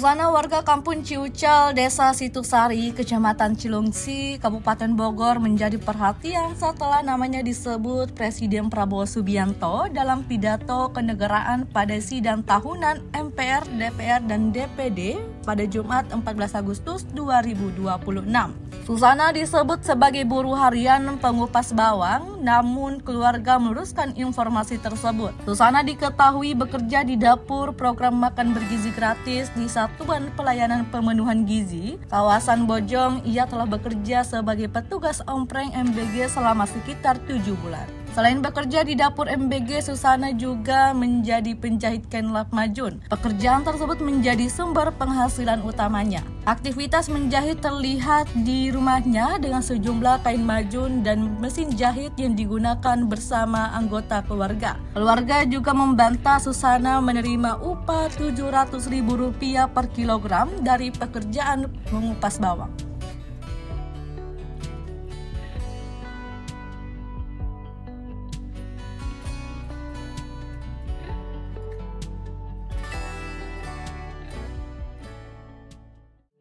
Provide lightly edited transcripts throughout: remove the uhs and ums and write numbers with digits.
Susana warga Kampung Ciucal, Desa Situsari, Kecamatan Cilungsi, Kabupaten Bogor menjadi perhatian setelah namanya disebut Presiden Prabowo Subianto dalam pidato kenegaraan pada sidang tahunan MPR, DPR, dan DPD pada Jumat 14 Agustus 2026. Susana disebut sebagai buruh harian pengupas bawang, namun keluarga meluruskan informasi tersebut. Susana diketahui bekerja di dapur program makan bergizi gratis di Satuan Pelayanan Pemenuhan Gizi, kawasan Bojong. Ia telah bekerja sebagai petugas ompreng MBG selama sekitar 7 bulan. Selain bekerja di dapur MBG, Susana juga menjadi penjahit kain lap majun. Pekerjaan tersebut menjadi sumber penghasilan utamanya. Aktivitas menjahit terlihat di rumahnya dengan sejumlah kain majun dan mesin jahit yang digunakan bersama anggota keluarga. Keluarga juga membantah Susana menerima upah Rp700.000 per kilogram dari pekerjaan mengupas bawang.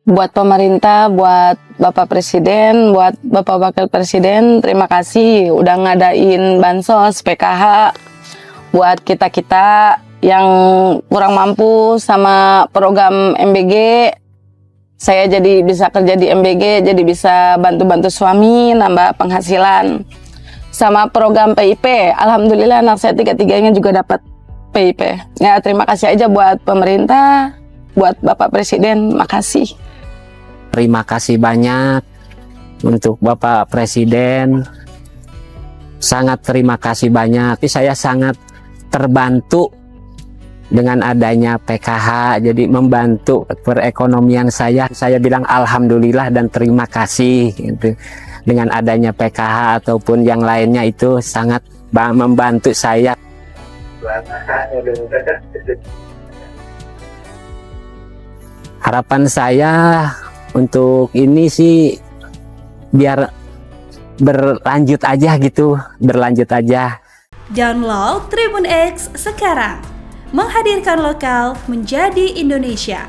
Buat pemerintah, buat Bapak Presiden, buat Bapak Wakil Presiden, terima kasih udah ngadain bansos PKH buat kita-kita yang kurang mampu sama program MBG. Saya jadi bisa kerja di MBG, jadi bisa bantu-bantu suami, nambah penghasilan. Sama program PIP, alhamdulillah anak saya tiga-tiganya juga dapat PIP. Ya, terima kasih aja buat pemerintah, buat Bapak Presiden, makasih. Terima kasih banyak untuk Bapak Presiden. Sangat terima kasih banyak. Saya sangat terbantu dengan adanya PKH. Jadi membantu perekonomian saya. Saya bilang alhamdulillah dan terima kasih. Gitu. Dengan adanya PKH ataupun yang lainnya itu sangat membantu saya. Harapan saya untuk ini sih biar berlanjut aja gitu, berlanjut aja. Download Tribun X sekarang, menghadirkan lokal menjadi Indonesia.